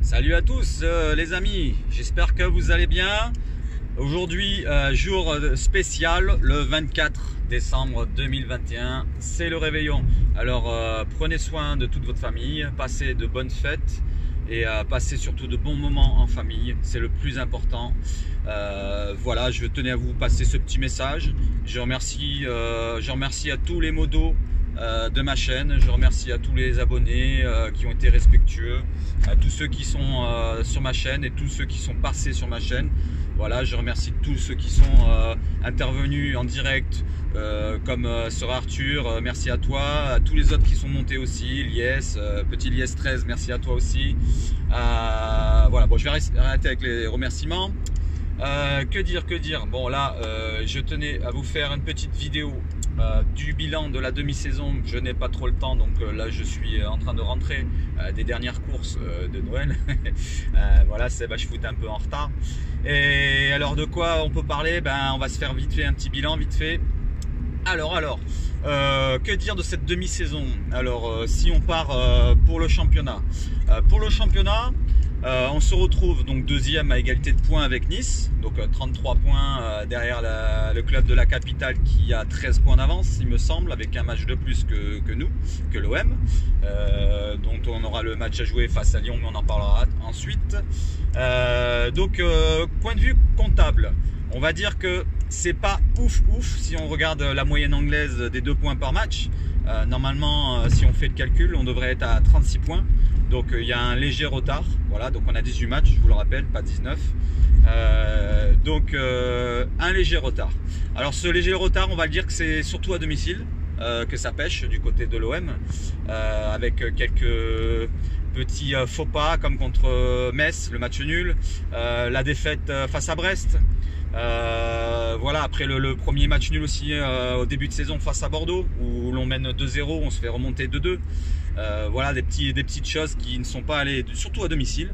Salut à tous les amis, j'espère que vous allez bien. Aujourd'hui, jour spécial, le 24 décembre 2021, c'est le réveillon. Alors prenez soin de toute votre famille, passez de bonnes fêtes et passez surtout de bons moments en famille, c'est le plus important. Voilà, je tenais à vous passer ce petit message. Je remercie à tous les modos de ma chaîne, je remercie à tous les abonnés qui ont été respectueux, à tous ceux qui sont sur ma chaîne et tous ceux qui sont passés sur ma chaîne. Voilà, je remercie tous ceux qui sont intervenus en direct comme Sœur Arthur, merci à toi, à tous les autres qui sont montés aussi, Lies, petit Lies 13, merci à toi aussi. Voilà, bon, je vais arrêter avec les remerciements. Que dire, bon là je tenais à vous faire une petite vidéo du bilan de la demi-saison. Je n'ai pas trop le temps, donc là je suis en train de rentrer des dernières courses de Noël. Voilà, je foute un peu en retard. Et alors de quoi on peut parler? On va se faire vite fait un petit bilan vite fait. Alors, que dire de cette demi-saison? Alors si on part pour le championnat, on se retrouve donc deuxième à égalité de points avec Nice, donc 33 points derrière le club de la capitale qui a 13 points d'avance il me semble, avec un match de plus que l'OM, dont on aura le match à jouer face à Lyon, mais on en parlera ensuite. Donc point de vue comptable, on va dire que c'est pas ouf si on regarde la moyenne anglaise des 2 points par match. Normalement si on fait le calcul, on devrait être à 36 points. Donc il y a un léger retard, voilà, donc on a 18 matchs, je vous le rappelle, pas 19. Donc un léger retard. Alors ce léger retard, on va le dire que c'est surtout à domicile que ça pêche du côté de l'OM, avec quelques petits faux pas comme contre Metz, le match nul, la défaite face à Brest. Voilà, après le premier match nul aussi au début de saison face à Bordeaux, où l'on mène 2-0, on se fait remonter 2-2. Voilà, des petites choses qui ne sont pas allées, surtout à domicile.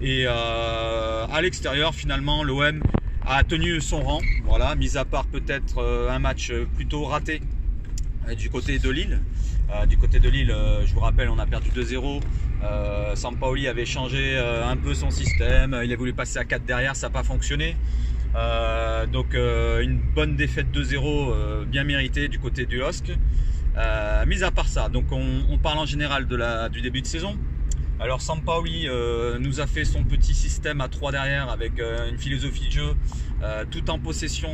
Et à l'extérieur, finalement, l'OM a tenu son rang. Voilà, mis à part peut-être un match plutôt raté du côté de Lille. Je vous rappelle, on a perdu 2-0. Sampaoli avait changé un peu son système. Il a voulu passer à 4 derrière, ça n'a pas fonctionné. Donc une bonne défaite 2-0 bien méritée du côté du LOSC. Mis à part ça, donc on parle en général du début de saison. Alors Sampaoli nous a fait son petit système à 3 derrière avec une philosophie de jeu tout en possession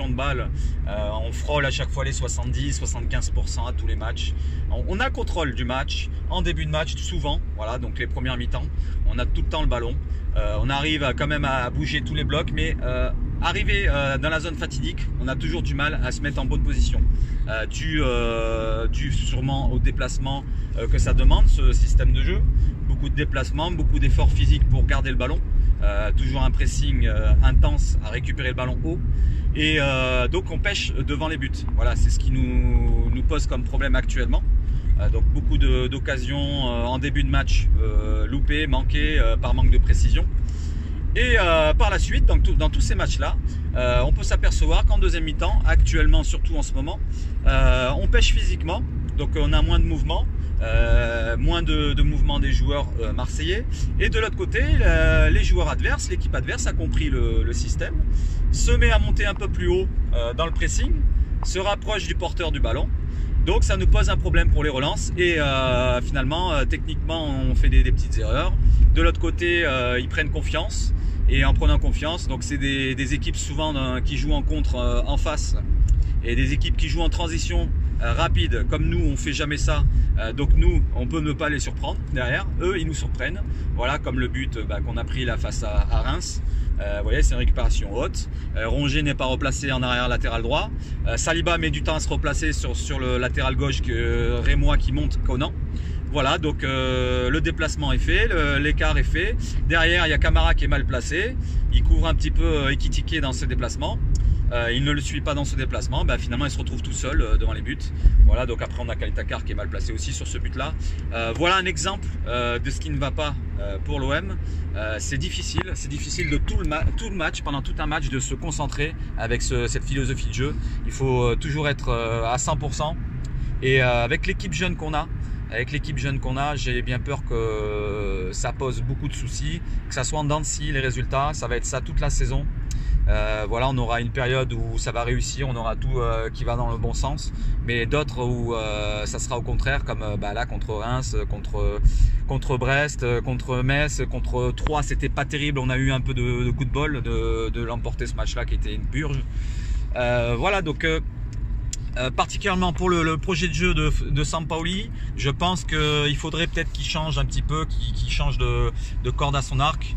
de balle. On frôle à chaque fois les 70-75% à tous les matchs. On a le contrôle du match en début de match souvent, voilà, donc les premières mi-temps on a tout le temps le ballon. On arrive quand même à bouger tous les blocs, mais arrivé dans la zone fatidique, on a toujours du mal à se mettre en bonne position, dû sûrement au déplacement que ça demande, ce système de jeu. Beaucoup de déplacements, beaucoup d'efforts physiques pour garder le ballon, toujours un pressing intense à récupérer le ballon haut, et donc on pêche devant les buts. Voilà, c'est ce qui nous pose comme problème actuellement. Donc beaucoup d'occasions en début de match loupées, manquées par manque de précision. Et par la suite, dans tous ces matchs-là, on peut s'apercevoir qu'en deuxième mi-temps, actuellement surtout en ce moment, on pêche physiquement, donc on a moins de mouvement, moins de mouvement des joueurs marseillais. Et de l'autre côté, les joueurs adverses, l'équipe adverse a compris le système, se met à monter un peu plus haut dans le pressing, se rapproche du porteur du ballon. Donc ça nous pose un problème pour les relances et finalement techniquement on fait des petites erreurs. De l'autre côté ils prennent confiance, et en prenant confiance, donc c'est des équipes souvent qui jouent en contre en face, et des équipes qui jouent en transition rapide, comme nous on fait jamais ça, donc nous on peut ne pas les surprendre derrière, eux ils nous surprennent. Voilà, comme le but qu'on a pris là face à Reims. Vous voyez, c'est une récupération haute. Rongier n'est pas replacé en arrière latéral droit. Saliba met du temps à se replacer sur le latéral gauche, que Rémois qui monte Conan. Voilà, donc le déplacement est fait, l'écart est fait. Derrière, il y a Camara qui est mal placé. Il couvre un petit peu Ekitike dans ce déplacement. Il ne le suit pas dans ce déplacement. Finalement, il se retrouve tout seul devant les buts. Voilà, donc après, on a Kalitakar qui est mal placé aussi sur ce but-là. Voilà un exemple de ce qui ne va pas pour l'OM. C'est difficile de tout le match, pendant tout un match, de se concentrer avec cette philosophie de jeu. Il faut toujours être à 100%. Et avec l'équipe jeune qu'on a, avec l'équipe jeune qu'on a, j'ai bien peur que ça pose beaucoup de soucis, que ça soit en dents de scie les résultats, ça va être ça toute la saison. Voilà, on aura une période où ça va réussir, on aura tout qui va dans le bon sens, mais d'autres où ça sera au contraire, comme là contre Reims, contre Brest, contre Metz, contre Troyes, c'était pas terrible, on a eu un peu de coup de bol de l'emporter ce match-là qui était une purge. Voilà, donc particulièrement pour le projet de jeu de Sampaoli, je pense qu'il faudrait peut-être qu'il change un petit peu, qu'il change de corde à son arc.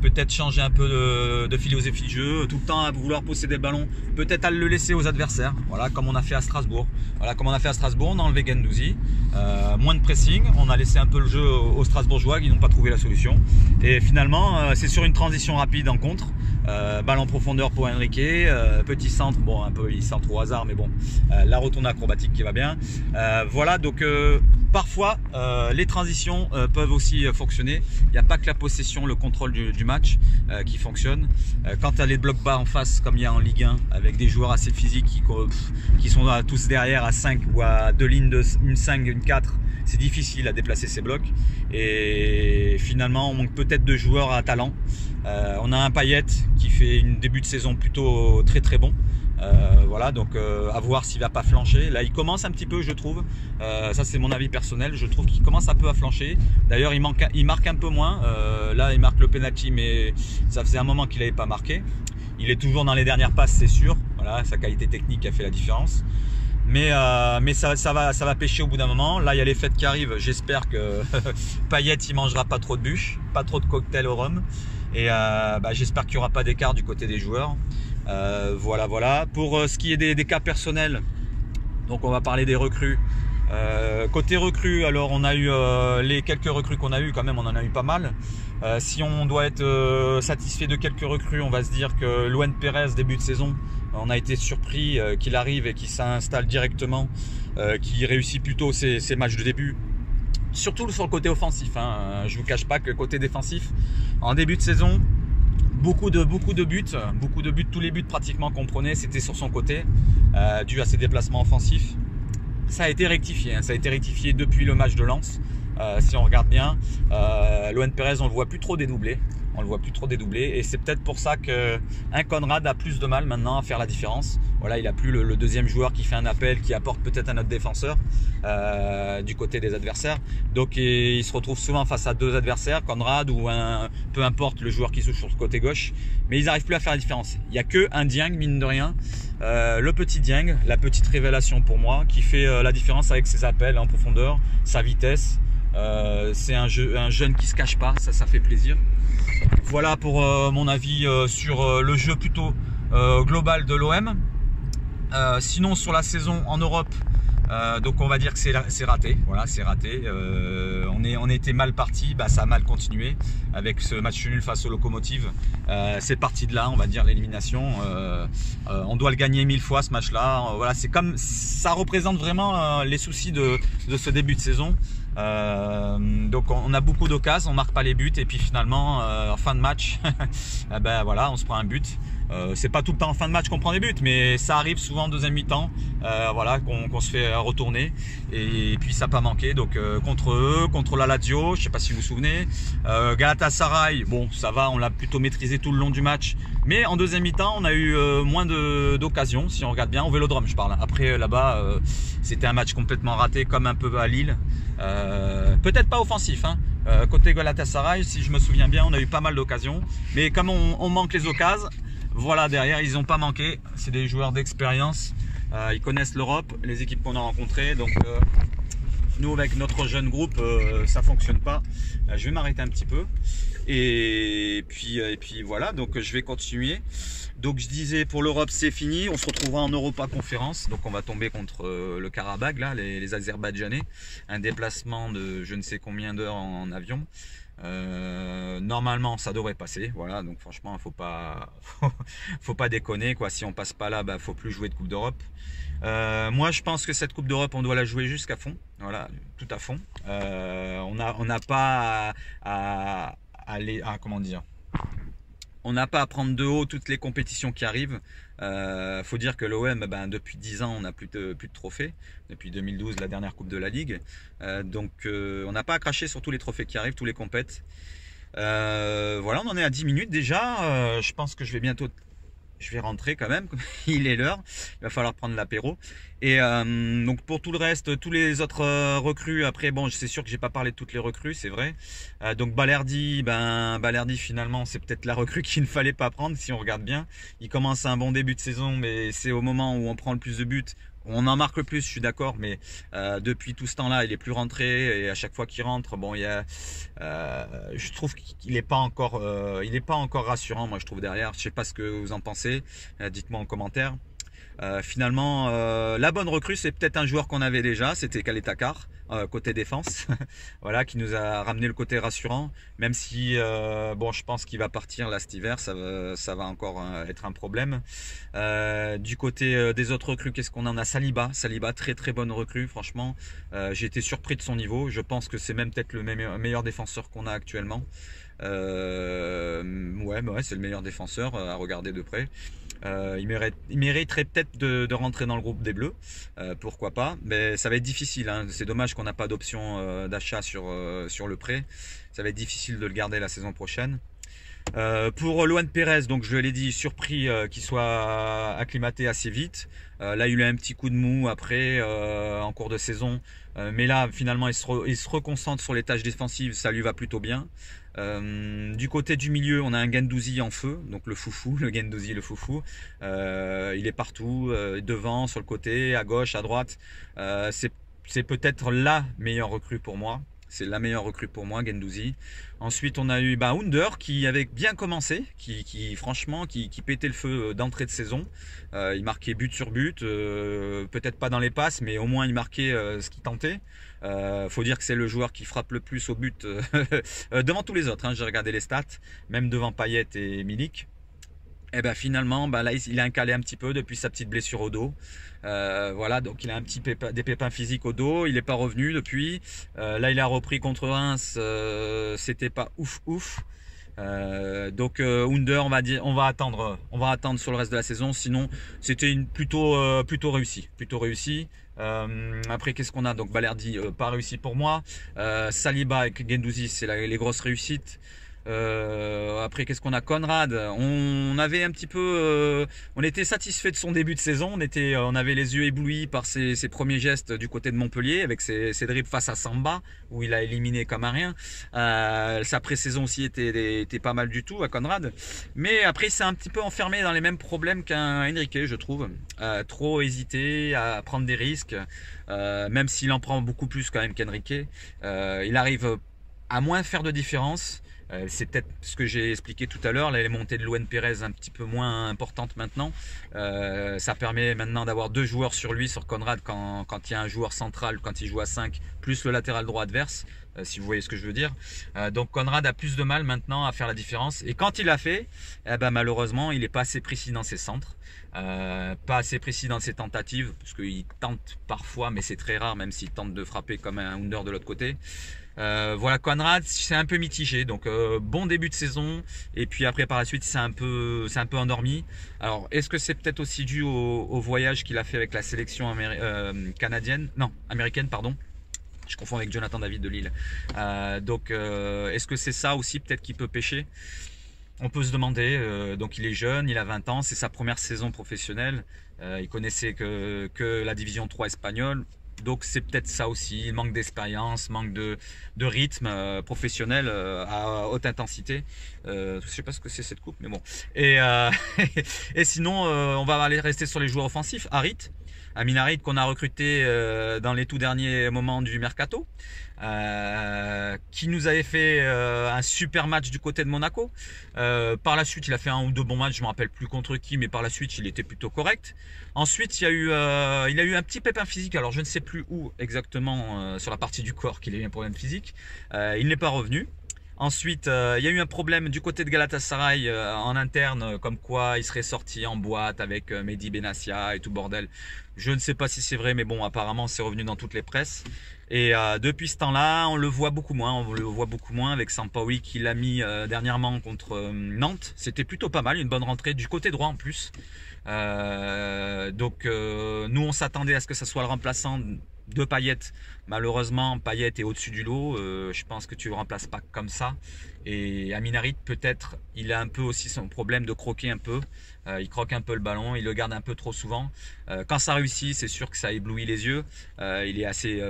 Peut-être changer un peu de philosophie de jeu, tout le temps à vouloir posséder le ballon, peut-être à le laisser aux adversaires, voilà, comme on a fait à Strasbourg. Voilà, comme on a fait à Strasbourg, on a enlevé Guendouzi, moins de pressing, on a laissé un peu le jeu aux Strasbourgeois qui n'ont pas trouvé la solution. Et finalement, c'est sur une transition rapide en contre, balle en profondeur pour Enrique, petit centre, bon un peu il centre au hasard, mais bon, la retournée acrobatique qui va bien. Voilà, donc parfois les transitions peuvent aussi fonctionner. Il n'y a pas que la possession, le contrôle du match qui fonctionne. Quand tu as les blocs bas en face, comme il y a en Ligue 1, avec des joueurs assez physiques qui sont tous derrière à 5 ou à 2 lignes, une 5, une 4, c'est difficile à déplacer ces blocs. Et finalement, on manque peut-être de joueurs à talent. On a un Payet qui fait une début de saison plutôt très bon. Voilà, donc à voir s'il va pas flancher. Là il commence un petit peu, je trouve, ça c'est mon avis personnel, je trouve qu'il commence un peu à flancher. D'ailleurs il marque un peu moins, là il marque le penalty, mais ça faisait un moment qu'il n'avait pas marqué. Il est toujours dans les dernières passes, c'est sûr, voilà, sa qualité technique a fait la différence. Mais ça va pêcher au bout d'un moment. Là il y a les fêtes qui arrivent, j'espère que Payet il mangera pas trop de bûches, pas trop de cocktails au rhum. Et j'espère qu'il n'y aura pas d'écart du côté des joueurs. Voilà. Pour ce qui est des cas personnels, donc on va parler des recrues. Côté recrues, alors on a eu les quelques recrues qu'on a eu, quand même on en a eu pas mal. Si on doit être satisfait de quelques recrues, on va se dire que Luan Pérez, début de saison, on a été surpris qu'il arrive et qu'il s'installe directement, qu'il réussit plutôt ses matchs de début. Surtout sur le côté offensif, hein. Je vous cache pas que côté défensif, en début de saison, beaucoup de buts, tous les buts pratiquement qu'on prenait, c'était sur son côté, dû à ses déplacements offensifs. Ça a été rectifié, hein. Ça a été rectifié depuis le match de Lens. Si on regarde bien, Luan Pérez, on le voit plus trop dédoubler. Et c'est peut-être pour ça qu'un Conrad a plus de mal maintenant à faire la différence. Voilà, il n'a plus le deuxième joueur qui fait un appel, qui apporte peut-être un autre défenseur du côté des adversaires. Donc il se retrouve souvent face à deux adversaires, Conrad ou peu importe le joueur qui joue sur le côté gauche, mais ils n'arrivent plus à faire la différence. Il n'y a que un Dieng, mine de rien, le petit Dieng, la petite révélation pour moi, qui fait la différence avec ses appels en profondeur, sa vitesse. C'est un jeune qui se cache pas, ça fait plaisir. Voilà pour mon avis sur le jeu plutôt global de l'OM. Sinon sur la saison en Europe, donc on va dire que c'est raté. Voilà, c'est raté. On était mal parti, ça a mal continué avec ce match nul face au Lokomotiv. C'est parti de là, on va dire l'élimination. On doit le gagner 1000 fois ce match-là. Voilà, c'est comme ça représente vraiment les soucis de ce début de saison. Donc on a beaucoup d'occasions, on marque pas les buts et puis finalement en fin de match voilà, on se prend un but. C'est pas tout le temps en fin de match qu'on prend des buts, mais ça arrive souvent en deuxième mi-temps, voilà, qu'on se fait retourner et puis ça n'a pas manqué. Donc contre eux, contre la Lazio, je sais pas si vous vous souvenez, Galatasaray, bon ça va, on l'a plutôt maîtrisé tout le long du match, mais en deuxième mi-temps on a eu moins d'occasions, si on regarde bien, au Vélodrome je parle. Après là-bas c'était un match complètement raté, comme un peu à Lille. Peut-être pas offensif, hein. Côté Galatasaray, si je me souviens bien, on a eu pas mal d'occasions, mais comme on manque les occasions, voilà, derrière ils n'ont pas manqué. C'est des joueurs d'expérience, ils connaissent l'Europe, les équipes qu'on a rencontrées, donc nous avec notre jeune groupe ça fonctionne pas. Je vais m'arrêter un petit peu et puis voilà, donc je vais continuer. Donc je disais, pour l'Europe c'est fini, on se retrouvera en Europa Conférence, donc on va tomber contre le Karabagh, là, les Azerbaïdjanais, un déplacement de je ne sais combien d'heures en avion. Normalement ça devrait passer, voilà, donc franchement faut pas déconner quoi. Si on passe pas là, faut plus jouer de Coupe d'Europe. Moi je pense que cette Coupe d'Europe on doit la jouer jusqu'à fond, voilà, tout à fond. On n'a pas à aller comment dire, on n'a pas à prendre de haut toutes les compétitions qui arrivent. Faut dire que l'OM, depuis 10 ans, on n'a plus de trophées. Depuis 2012, la dernière Coupe de la Ligue. Donc on n'a pas à cracher sur tous les trophées qui arrivent, tous les compètes. Voilà, on en est à 10 minutes déjà. Je pense que je vais rentrer quand même. Il est l'heure. Il va falloir prendre l'apéro. Et donc pour tout le reste, tous les autres recrues, après bon, c'est sûr que j'ai pas parlé de toutes les recrues, c'est vrai. Donc Balerdi, finalement c'est peut-être la recrue qu'il ne fallait pas prendre si on regarde bien. Il commence un bon début de saison, mais c'est au moment où on prend le plus de buts. On en marque le plus, je suis d'accord, mais depuis tout ce temps-là, il est plus rentré et à chaque fois qu'il rentre, bon, je trouve qu'il n'est pas encore, rassurant. Moi, je trouve derrière. Je sais pas ce que vous en pensez. Dites-moi en commentaire. Finalement, la bonne recrue, c'est peut-être un joueur qu'on avait déjà, c'était Kaletakar, côté défense, voilà, qui nous a ramené le côté rassurant, même si, je pense qu'il va partir là cet hiver, ça va encore être un problème. Du côté des autres recrues, qu'est-ce qu'on en a? Saliba, très très bonne recrue, franchement, j'ai été surpris de son niveau, je pense que c'est même peut-être le meilleur défenseur qu'on a actuellement. C'est le meilleur défenseur à regarder de près. Il mériterait peut-être de rentrer dans le groupe des Bleus, pourquoi pas, mais ça va être difficile, hein. C'est dommage qu'on n'a pas d'option d'achat sur le prêt, ça va être difficile de le garder la saison prochaine. Pour Luan Pérez, donc je l'ai dit, surpris qu'il soit acclimaté assez vite. Là, il a eu un petit coup de mou après en cours de saison, mais là finalement il se reconcentre sur les tâches défensives, ça lui va plutôt bien. Du côté du milieu, on a un Guendouzi en feu, donc le foufou, le Guendouzi, le foufou. Il est partout, devant, sur le côté, à gauche, à droite. C'est peut-être la meilleure recrue pour moi. C'est la meilleure recrue pour moi, Guendouzi. Ensuite, on a eu Under qui avait bien commencé, franchement, qui pétait le feu d'entrée de saison. Il marquait but sur but, peut-être pas dans les passes, mais au moins il marquait ce qu'il tentait. Faut dire que c'est le joueur qui frappe le plus au but devant tous les autres, hein. J'ai regardé les stats, même devant Payet et Milik. Et finalement, là, il a incalé un petit peu depuis sa petite blessure au dos. Voilà, donc il a des pépins physiques au dos. Il n'est pas revenu depuis. Là, il a repris contre Reims. C'était pas ouf. Donc Under, on va attendre sur le reste de la saison. Sinon, c'était plutôt réussi. Après, qu'est-ce qu'on a? Donc Balerdi, pas réussi pour moi. Saliba et Guendouzi, c'est les grosses réussites. Après, qu'est-ce qu'on a? Conrad, on avait un petit peu, on était satisfait de son début de saison. On avait les yeux éblouis par ses premiers gestes du côté de Montpellier avec ses dribbles face à Samba où il a éliminé comme un rien. Sa pré-saison aussi était pas mal du tout à Conrad. Mais après, il s'est un petit peu enfermé dans les mêmes problèmes qu'un Henrique, je trouve. Trop hésité à prendre des risques, même s'il en prend beaucoup plus quand même qu'Henrique. Il arrive à moins faire de différence. C'est peut-être ce que j'ai expliqué tout à l'heure, les montées de Luan Pérez un petit peu moins importantes maintenant. Ça permet maintenant d'avoir deux joueurs sur lui, sur Conrad, quand il y a un joueur central, quand il joue à 5, plus le latéral droit adverse, si vous voyez ce que je veux dire. Donc Conrad a plus de mal maintenant à faire la différence. Et quand il l'a fait, malheureusement, il n'est pas assez précis dans ses centres, pas assez précis dans ses tentatives, parce qu'il tente parfois, mais c'est très rare, même s'il tente de frapper comme un Under de l'autre côté. Voilà, Conrad, c'est un peu mitigé, donc bon début de saison, et puis après par la suite c'est un peu endormi. Alors est-ce que c'est peut-être aussi dû au voyage qu'il a fait avec la sélection américaine, pardon. Je confonds avec Jonathan David de Lille. Est-ce que c'est ça aussi peut-être qui peut pêcher? On peut se demander. Donc il est jeune, il a 20 ans, c'est sa première saison professionnelle. Il connaissait que la division 3 espagnole. Donc c'est peut-être ça aussi, il manque d'expérience, manque de rythme professionnel à haute intensité. Je sais pas ce que c'est cette coupe, mais bon. Et sinon, on va aller rester sur les joueurs offensifs. Amin Harit qu'on a recruté dans les tout derniers moments du mercato, qui nous avait fait un super match du côté de Monaco. Par la suite, il a fait un ou deux bons matchs, je me rappelle plus contre qui, mais par la suite, il était plutôt correct. Ensuite, il a eu un petit pépin physique, alors je ne sais plus où exactement sur la partie du corps qu'il a eu un problème physique. Il n'est pas revenu. Ensuite, il y a eu un problème du côté de Galatasaray en interne, comme quoi il serait sorti en boîte avec Mehdi Benassia et tout bordel. Je ne sais pas si c'est vrai, mais bon, apparemment c'est revenu dans toutes les presses. Et depuis ce temps-là, on le voit beaucoup moins avec Sampaoli qui l'a mis dernièrement contre Nantes. C'était plutôt pas mal, une bonne rentrée du côté droit en plus. Nous on s'attendait à ce que ça soit le remplaçant de Payet. Malheureusement, Payet est au-dessus du lot. Je pense que tu le remplaces pas comme ça. Et Amin Harit, peut-être, il a un peu aussi son problème de croquer un peu. Il croque un peu le ballon, il le garde un peu trop souvent. Quand ça réussit, c'est sûr que ça éblouit les yeux. Il est assez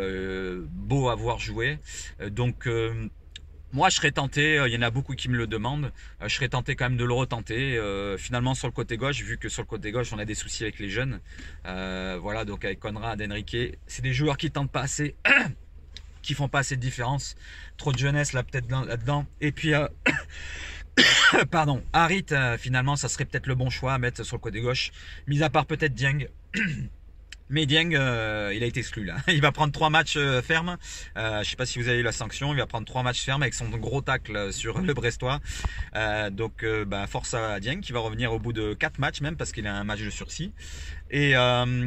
beau à voir jouer. Moi, je serais tenté, il y en a beaucoup qui me le demandent, je serais tenté quand même de le retenter. Finalement, sur le côté gauche, vu que sur le côté gauche, on a des soucis avec les jeunes. Voilà, donc avec Konrad, Henrique, c'est des joueurs qui tentent pas assez, qui font pas assez de différence. Trop de jeunesse là, peut-être là-dedans. Et puis, pardon, Harit, finalement, ça serait peut-être le bon choix à mettre sur le côté gauche, mis à part peut-être Dieng. Mais Dieng, il a été exclu là. Il va prendre 3 matchs fermes. Je sais pas si vous avez eu la sanction. Il va prendre 3 matchs fermes avec son gros tacle sur le Brestois. Force à Dieng qui va revenir au bout de 4 matchs même parce qu'il a un match de sursis. Et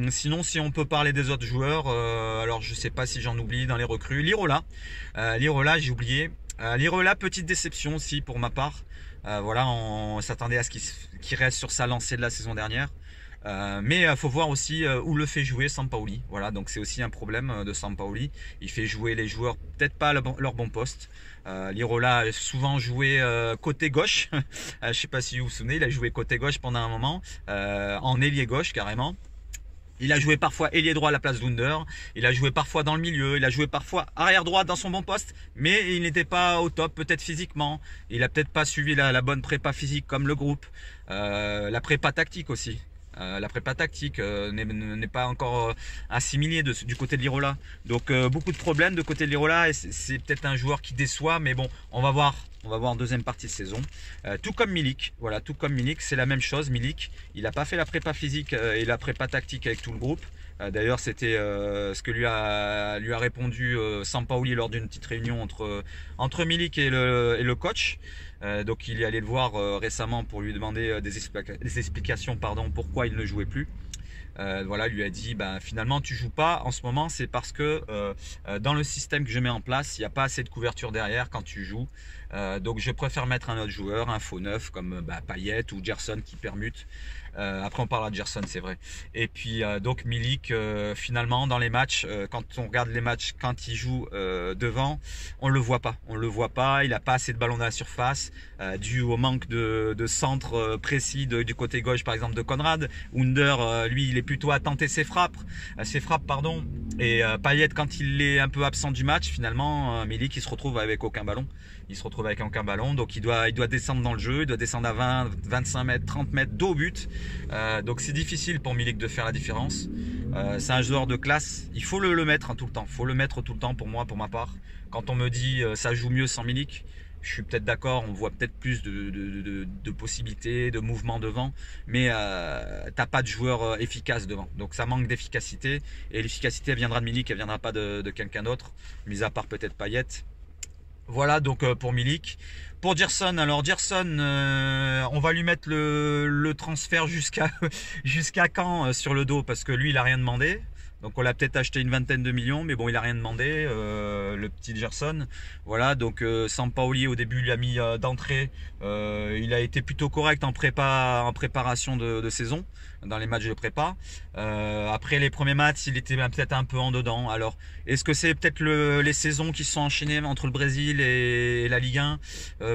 sinon, si on peut parler des autres joueurs, alors je sais pas si j'en oublie dans les recrues. Lirola, j'ai oublié. Lirola, petite déception aussi pour ma part. Voilà, on s'attendait à ce qu'il reste sur sa lancée de la saison dernière. Mais il faut voir aussi où le fait jouer Sampaoli. Voilà, donc c'est aussi un problème de Sampaoli. Il fait jouer les joueurs peut-être pas à leur bon poste. Lirola a souvent joué côté gauche. Je sais pas si vous vous souvenez, il a joué côté gauche pendant un moment, en ailier gauche carrément. Il a joué parfois ailier droit à la place d'Under. Il a joué parfois dans le milieu. Il a joué parfois arrière droit dans son bon poste. Mais il n'était pas au top, peut-être physiquement. Il a peut-être pas suivi la bonne prépa physique comme le groupe. La prépa tactique aussi. La prépa tactique n'est pas encore assimilée du côté de Lirola. Donc beaucoup de problèmes de côté de Lirola et c'est peut-être un joueur qui déçoit, mais bon, on va voir en deuxième partie de saison. Tout comme Milik, voilà, tout comme Milik, c'est la même chose. Milik, il n'a pas fait la prépa physique et la prépa tactique avec tout le groupe. D'ailleurs, c'était ce que lui a répondu Sampaoli lors d'une petite réunion entre Milik et le coach. Donc il est allé le voir récemment pour lui demander des explications pourquoi il ne jouait plus. Voilà, lui a dit finalement tu joues pas en ce moment, c'est parce que dans le système que je mets en place, il n'y a pas assez de couverture derrière quand tu joues. Donc je préfère mettre un autre joueur, un faux neuf comme Payet ou Gerson qui permute. Après on parlera de Gerson, c'est vrai. Et puis donc Milik finalement dans les matchs, quand on regarde les matchs quand il joue devant, on le voit pas, il a pas assez de ballons dans la surface dû au manque de centre précis du côté gauche par exemple de Konrad. Under lui il est plutôt à tenter ses frappes pardon. Et Payet quand il est un peu absent du match finalement Milik il se retrouve avec aucun ballon. Donc il doit descendre dans le jeu, il doit descendre à 20, 25 mètres, 30 mètres d'au but. Donc c'est difficile pour Milik de faire la différence. C'est un joueur de classe, il faut le mettre tout le temps. Il faut le mettre tout le temps pour moi, pour ma part. Quand on me dit ça joue mieux sans Milik, je suis peut-être d'accord, on voit peut-être plus de possibilités, de mouvements devant, mais t'as pas de joueur efficace devant. Donc ça manque d'efficacité, et l'efficacité viendra de Milik, elle viendra pas de quelqu'un d'autre, mis à part peut-être Payet. Voilà donc pour Milik. Pour Gerson, alors Gerson, on va lui mettre le transfert jusqu'à quand sur le dos, parce que lui il a rien demandé. Donc on l'a peut-être acheté une vingtaine de millions, mais bon il a rien demandé, le petit Gerson. Voilà, donc Sampaoli au début lui a mis d'entrée. Il a été plutôt correct en préparation de saison, dans les matchs de prépa. Après les premiers matchs, il était peut-être un peu en dedans. Alors, est-ce que c'est peut-être les saisons qui se sont enchaînées entre le Brésil et la Ligue 1,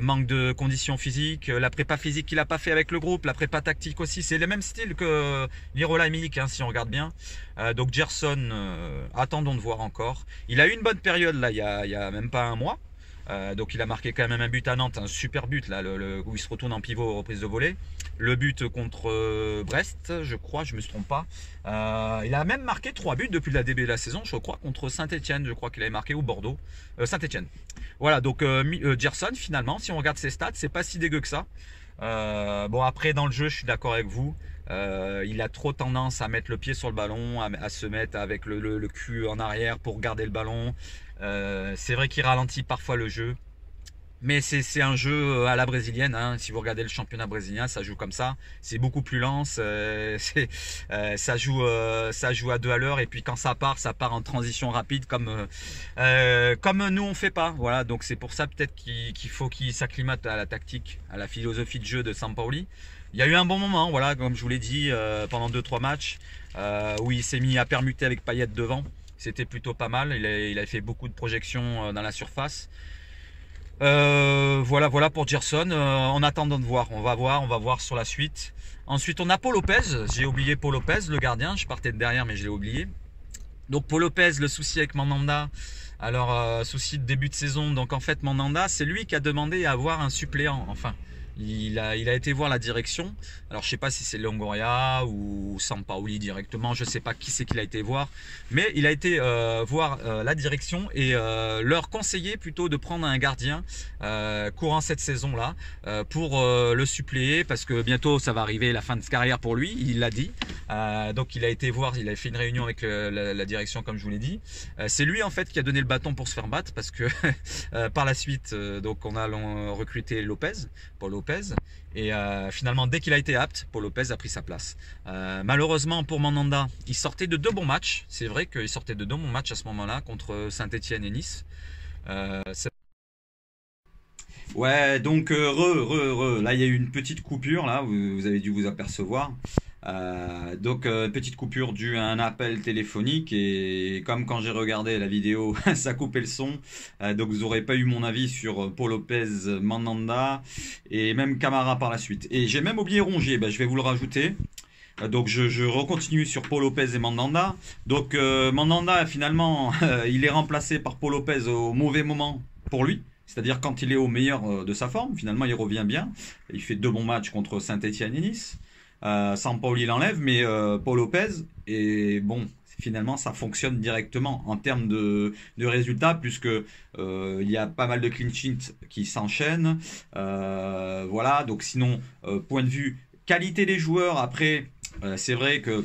manque de conditions physiques, la prépa physique qu'il n'a pas fait avec le groupe, la prépa tactique aussi, c'est le même style que Lirola et Milik, si on regarde bien. Donc Gerson, attendons de voir encore. Il a eu une bonne période là, il y a même pas un mois. Donc il a marqué quand même un but à Nantes, un super but là, où il se retourne en pivot aux reprises de volée. Le but contre Brest, je crois, je me trompe pas. Il a même marqué 3 buts depuis le début de la saison, je crois, contre Saint-Etienne, je crois qu'il avait marqué, ou Bordeaux. Saint-Etienne. Voilà, donc Gerson finalement, si on regarde ses stats, c'est pas si dégueu que ça. Bon après dans le jeu, je suis d'accord avec vous. Il a trop tendance à mettre le pied sur le ballon, à se mettre avec le cul en arrière pour garder le ballon. C'est vrai qu'il ralentit parfois le jeu. Mais c'est un jeu à la brésilienne, hein. Si vous regardez le championnat brésilien, ça joue comme ça. C'est beaucoup plus lent. Ça joue à 2 à l'heure. Et puis quand ça part en transition rapide, comme nous on fait pas. Voilà. Donc c'est pour ça peut-être qu'il faut qu'il s'acclimate à la tactique, à la philosophie de jeu de Sampaoli. Il y a eu un bon moment, voilà, comme je vous l'ai dit, pendant 2-3 matchs, où il s'est mis à permuter avec Payet devant. C'était plutôt pas mal. Il a fait beaucoup de projections dans la surface. Voilà pour Gerson. En attendant de voir, on va voir sur la suite. Ensuite, on a Paul Lopez. J'ai oublié Paul Lopez, le gardien. Je partais de derrière, mais je l'ai oublié. Donc Paul Lopez, le souci avec Mandanda. Alors, souci de début de saison. Donc en fait, Mandanda, c'est lui qui a demandé à avoir un suppléant. Enfin, il a été voir la direction. Alors je sais pas si c'est Longoria ou Sampaoli directement, je sais pas qui c'est qu'il a été voir, mais il a été voir la direction et leur conseiller plutôt de prendre un gardien courant cette saison-là pour le suppléer, parce que bientôt ça va arriver la fin de carrière pour lui, il l'a dit. Donc il a été voir, il a fait une réunion avec la direction comme je vous l'ai dit. C'est lui en fait qui a donné le bâton pour se faire battre, parce que par la suite donc on a recruté Paul Lopez, et finalement dès qu'il a été apte, Paul Lopez a pris sa place. Malheureusement pour Mandanda, il sortait de 2 bons matchs. C'est vrai qu'il sortait de 2 bons matchs à ce moment-là contre Saint-Etienne et Nice. Ouais, donc là il y a eu une petite coupure, là vous avez dû vous apercevoir. Donc petite coupure due à un appel téléphonique, et comme quand j'ai regardé la vidéo ça coupait le son, donc vous n'aurez pas eu mon avis sur Paul Lopez, Mandanda et même Camara par la suite. Et j'ai même oublié Rongier, je vais vous le rajouter. Donc je recontinue sur Paul Lopez et Mandanda. Donc Mandanda finalement il est remplacé par Paul Lopez au mauvais moment pour lui. C'est-à-dire quand il est au meilleur de sa forme, finalement il revient bien. Il fait 2 bons matchs contre Saint-Etienne et Nice. Sampaoli l'enlève, mais Paul Lopez, et bon, finalement ça fonctionne directement en termes de résultats, puisque il y a pas mal de clean sheets qui s'enchaînent. Voilà, donc sinon, point de vue qualité des joueurs, après, c'est vrai que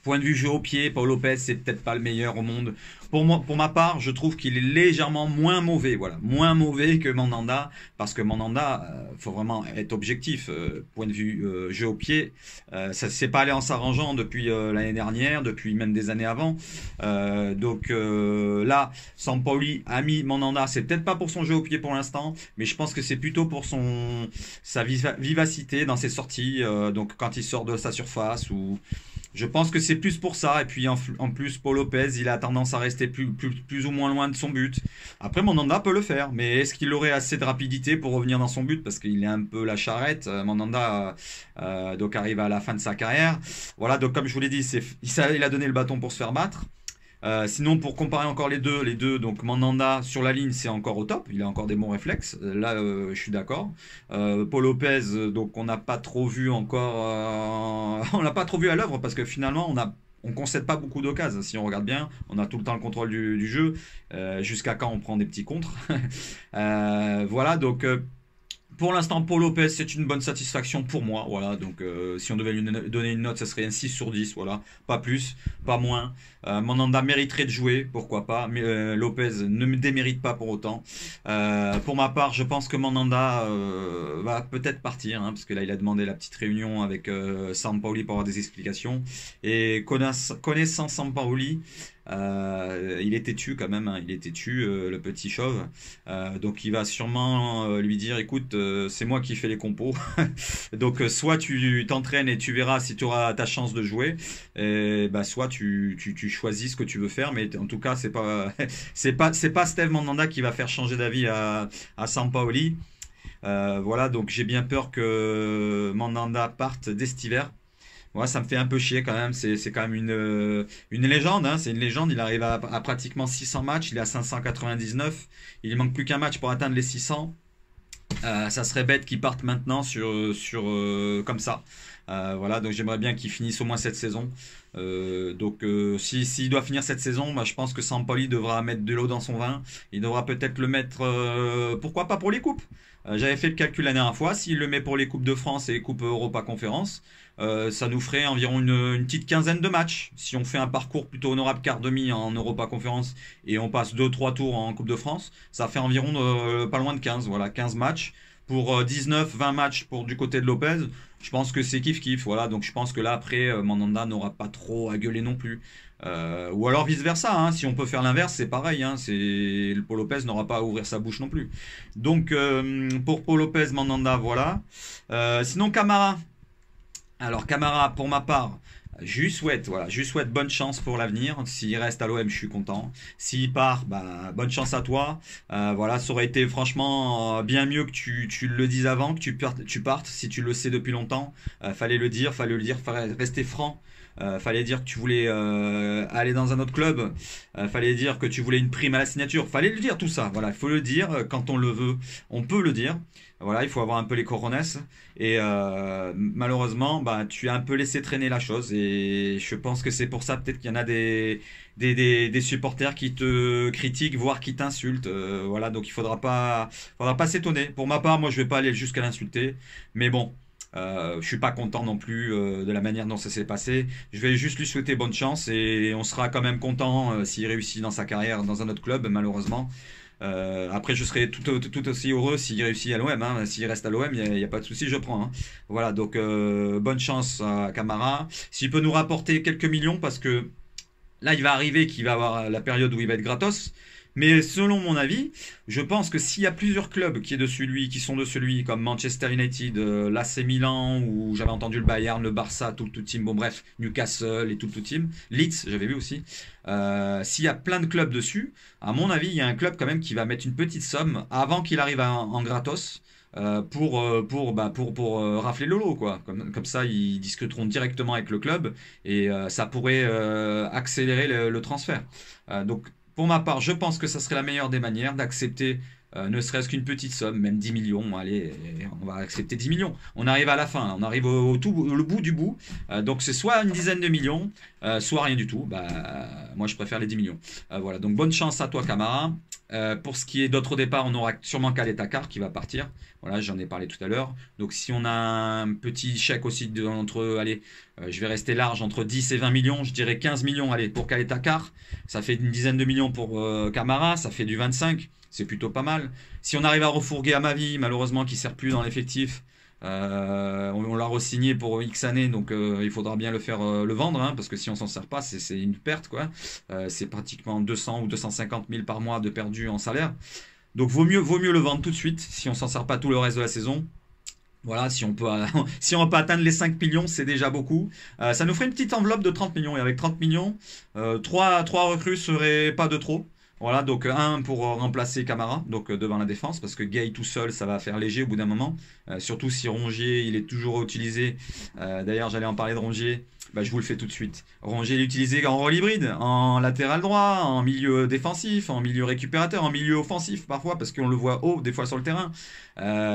point de vue jeu au pied, Paul Lopez c'est peut-être pas le meilleur au monde. Pour ma part, je trouve qu'il est légèrement moins mauvais, voilà, moins mauvais que Mandanda, parce que Mandanda, faut vraiment être objectif. Point de vue jeu au pied, ça s'est pas allé en s'arrangeant depuis l'année dernière, depuis même des années avant. Donc là, Sampaoli a mis Mandanda, c'est peut-être pas pour son jeu au pied pour l'instant, mais je pense que c'est plutôt pour sa vivacité dans ses sorties. Donc quand il sort de sa surface, ou je pense que c'est plus pour ça. Et puis en plus, Paul Lopez, il a tendance à rester plus ou moins loin de son but. Après, Mandanda peut le faire, mais est-ce qu'il aurait assez de rapidité pour revenir dans son but? Parce qu'il est un peu la charrette. Mandanda donc arrive à la fin de sa carrière. Voilà, donc comme je vous l'ai dit, il a donné le bâton pour se faire battre. Sinon, pour comparer encore les deux, donc Mandanda sur la ligne c'est encore au top, il a encore des bons réflexes, là je suis d'accord. Paul Lopez, donc on n'a pas trop vu encore, on l'a pas trop vu à l'œuvre, parce que finalement on concède pas beaucoup d'occasions. Si on regarde bien, on a tout le temps le contrôle du jeu, jusqu'à quand on prend des petits contres. Voilà, donc pour l'instant, Paul Lopez, c'est une bonne satisfaction pour moi. Voilà, donc si on devait lui donner une note, ça serait un 6 sur 10. Voilà, pas plus, pas moins. Mandanda mériterait de jouer, pourquoi pas. Mais Lopez ne me démérite pas pour autant. Pour ma part, je pense que Mandanda va peut-être partir, hein, parce que là, il a demandé la petite réunion avec Sampaoli pour avoir des explications. Et connaissant Sampaoli, il est têtu quand même, hein, il est têtu, le petit chauve. Donc il va sûrement lui dire, écoute, c'est moi qui fais les compos. Donc soit tu t'entraînes et tu verras si tu auras ta chance de jouer, et soit tu choisis ce que tu veux faire. Mais en tout cas, c'est pas c'est pas Steve Mandanda qui va faire changer d'avis à Sampaoli. Voilà, donc j'ai bien peur que Mandanda parte dès cet hiver. Ouais, ça me fait un peu chier quand même. C'est quand même une légende, hein. C'est une légende. Il arrive à pratiquement 600 matchs. Il est à 599. Il manque plus qu'un match pour atteindre les 600. Ça serait bête qu'il parte maintenant sur comme ça. Voilà, donc j'aimerais bien qu'il finisse au moins cette saison. S'il doit finir cette saison, bah, je pense que Sampaoli devra mettre de l'eau dans son vin. Il devra peut-être le mettre, pourquoi pas pour les coupes. J'avais fait le calcul la dernière fois. S'il le met pour les coupes de France et les coupes Europa Conférence, ça nous ferait environ une petite quinzaine de matchs. Si on fait un parcours plutôt honorable quart demi en Europa Conférence et on passe deux trois tours en Coupe de France, ça fait environ pas loin de 15. Voilà, 15 matchs pour 19-20 matchs pour du côté de Lopez. Je pense que c'est kiff-kiff. Voilà, donc je pense que là, après, Mandanda n'aura pas trop à gueuler non plus. Ou alors vice-versa, hein, si on peut faire l'inverse, c'est pareil. Hein, le Paul Lopez n'aura pas à ouvrir sa bouche non plus. Donc, pour Paul Lopez, Mandanda, voilà. Sinon, Camara. Alors, Camara, pour ma part, je lui souhaite bonne chance pour l'avenir. S'il reste à l'OM, je suis content. S'il part, bah, bonne chance à toi. Voilà, ça aurait été franchement bien mieux que tu le dises avant, que tu partes, si tu le sais depuis longtemps. Fallait le dire, fallait rester franc. Fallait dire que tu voulais aller dans un autre club. Fallait dire que tu voulais une prime à la signature. Fallait le dire tout ça. Voilà, il faut le dire quand on le veut. On peut le dire. Voilà, il faut avoir un peu les cojones. Et malheureusement, bah, tu as un peu laissé traîner la chose. Et je pense que c'est pour ça peut-être qu'il y en a des supporters qui te critiquent, voire qui t'insultent. Voilà, donc il faudra pas s'étonner. Pour ma part, moi, je vais pas aller jusqu'à l'insulter. Mais bon. Je suis pas content non plus de la manière dont ça s'est passé. Je vais juste lui souhaiter bonne chance et on sera quand même content s'il réussit dans sa carrière dans un autre club, malheureusement. Après, je serai tout aussi heureux s'il réussit à l'OM. Hein. S'il reste à l'OM, il n'y a pas de souci, je prends. Hein. Voilà, donc bonne chance à Camara. S'il peut nous rapporter quelques millions, parce que là, il va arriver qu'il va avoir la période où il va être gratos. Mais selon mon avis, je pense que s'il y a plusieurs clubs qui sont de celui, comme Manchester United, l'AC Milan, ou j'avais entendu le Bayern, le Barça, tout team, bon bref, Newcastle et tout team, Leeds, j'avais vu aussi. S'il y a plein de clubs dessus, à mon avis, il y a un club quand même qui va mettre une petite somme avant qu'il arrive en gratos. Pour rafler le lot quoi. Comme ça ils discuteront directement avec le club et ça pourrait accélérer le transfert. Donc pour ma part, je pense que ça serait la meilleure des manières d'accepter ne serait-ce qu'une petite somme, même 10 millions. Allez, on va accepter 10 millions. On arrive à la fin, on arrive le bout du bout. Donc c'est soit une dizaine de millions, soit rien du tout. Bah, moi je préfère les 10 millions. Voilà, donc bonne chance à toi Camara. Pour ce qui est d'autres départs, on aura sûrement Caleta-Car qui va partir. Voilà, j'en ai parlé tout à l'heure. Donc si on a un petit chèque aussi je vais rester large entre 10 et 20 millions, je dirais 15 millions allez, pour Caleta-Car. Ça fait une dizaine de millions pour Camara, ça fait du 25. C'est plutôt pas mal. Si on arrive à refourguer Amavi, malheureusement qui ne sert plus dans l'effectif, on l'a re-signé pour X années, donc il faudra bien le vendre, hein, parce que si on s'en sert pas, c'est une perte, quoi. C'est pratiquement 200 ou 250 000 par mois de perdu en salaire. Donc vaut mieux le vendre tout de suite, si on s'en sert pas tout le reste de la saison. Voilà, si on peut atteindre les 5 millions, c'est déjà beaucoup. Ça nous ferait une petite enveloppe de 30 millions. Et avec 30 millions, 3 recrues serait pas de trop. Voilà, donc un pour remplacer Camara, donc devant la défense, parce que Gay tout seul, ça va faire léger au bout d'un moment. Surtout si Rongier, il est toujours utilisé. D'ailleurs, j'allais en parler de Rongier. Bah, je vous le fais tout de suite. Rongier est utilisé en rôle hybride, en latéral droit, en milieu défensif, en milieu récupérateur, en milieu offensif parfois, parce qu'on le voit haut des fois sur le terrain.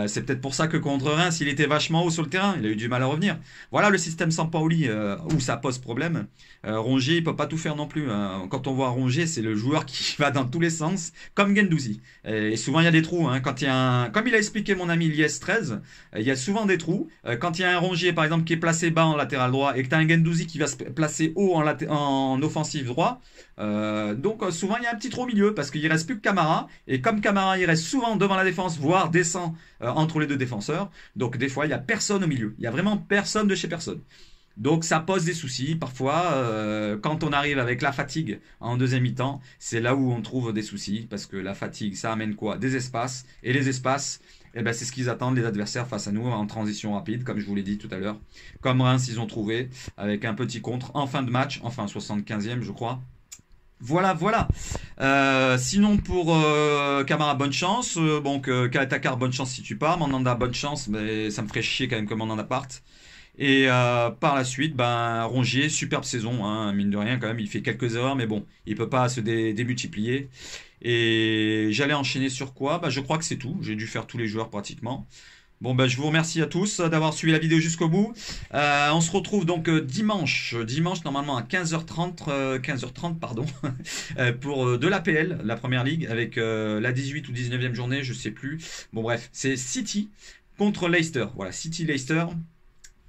C'est peut-être pour ça que contre Reims, il était vachement haut sur le terrain. Il a eu du mal à revenir. Voilà le système Sampaoli où ça pose problème. Rongier, il peut pas tout faire non plus. Hein. Quand on voit Rongier, c'est le joueur qui va dans tous les sens, comme Guendouzi. Et souvent, il y a des trous. Hein. Comme il a expliqué mon ami Lies 13, il y a souvent des trous. Quand il y a un Rongier, par exemple, qui est placé bas en latéral droit et que tu as un Guendouzi qui va se placer haut en offensif droit, donc souvent, il y a un petit trou au milieu parce qu'il reste plus que Camara. Et comme Camara, il reste souvent devant la défense, voire descend entre les deux défenseurs. Donc des fois, il n'y a personne au milieu. Il n'y a vraiment personne de chez personne. Donc ça pose des soucis. Parfois, quand on arrive avec la fatigue en deuxième mi-temps, c'est là où on trouve des soucis. Parce que la fatigue, ça amène quoi? Des espaces. Et les espaces, eh ben, c'est ce qu'ils attendent les adversaires face à nous en transition rapide, comme je vous l'ai dit tout à l'heure. Comme Reims, ils ont trouvé avec un petit contre en fin de match, enfin 75e je crois. Voilà. Sinon pour Camara, bonne chance. Caleta-Car, bonne chance si tu pars. Mandanda, bonne chance, mais ça me ferait chier quand même que Mandanda parte. Et par la suite, Rongier, superbe saison, hein, mine de rien quand même, il fait quelques erreurs, mais bon, il peut pas se démultiplier. Et j'allais enchaîner sur quoi? Je crois que c'est tout. J'ai dû faire tous les joueurs pratiquement. Bon, ben, je vous remercie à tous d'avoir suivi la vidéo jusqu'au bout. On se retrouve donc dimanche normalement à 15h30, 15h30 pardon, pour de l'APL, la première ligue, avec la 18 ou 19e journée, je sais plus. Bon bref, c'est City contre Leicester. Voilà, City-Leicester.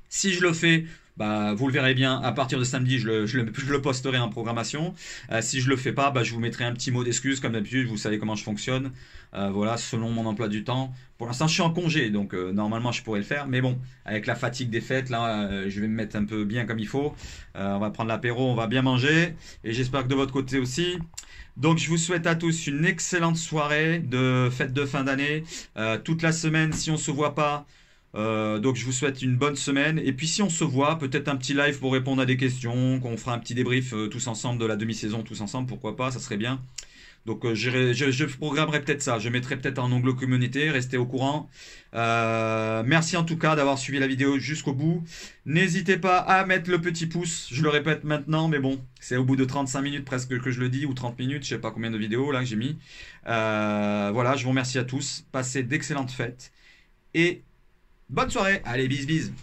Si je le fais, bah, vous le verrez bien, à partir de samedi, je le posterai en programmation. Si je le fais pas, bah, je vous mettrai un petit mot d'excuse, comme d'habitude, vous savez comment je fonctionne. Voilà, selon mon emploi du temps. Pour l'instant, je suis en congé, donc normalement, je pourrais le faire. Mais bon, avec la fatigue des fêtes, là, je vais me mettre un peu bien comme il faut. On va prendre l'apéro, on va bien manger. Et j'espère que de votre côté aussi. Donc, je vous souhaite à tous une excellente soirée de fête de fin d'année. Toute la semaine, si on se voit pas. Donc je vous souhaite une bonne semaine et puis si on se voit, peut-être un petit live pour répondre à des questions, qu'on fera un petit débrief tous ensemble de la demi-saison, tous ensemble, pourquoi pas, ça serait bien. Donc je programmerai peut-être ça, je mettrai peut-être un onglet communauté, restez au courant. Merci en tout cas d'avoir suivi la vidéo jusqu'au bout. N'hésitez pas à mettre le petit pouce, je le répète maintenant, mais bon, c'est au bout de 35 minutes presque que je le dis, ou 30 minutes, je sais pas combien de vidéos là que j'ai mis. Voilà, je vous remercie à tous, passez d'excellentes fêtes et bonne soirée. Allez, bis bis.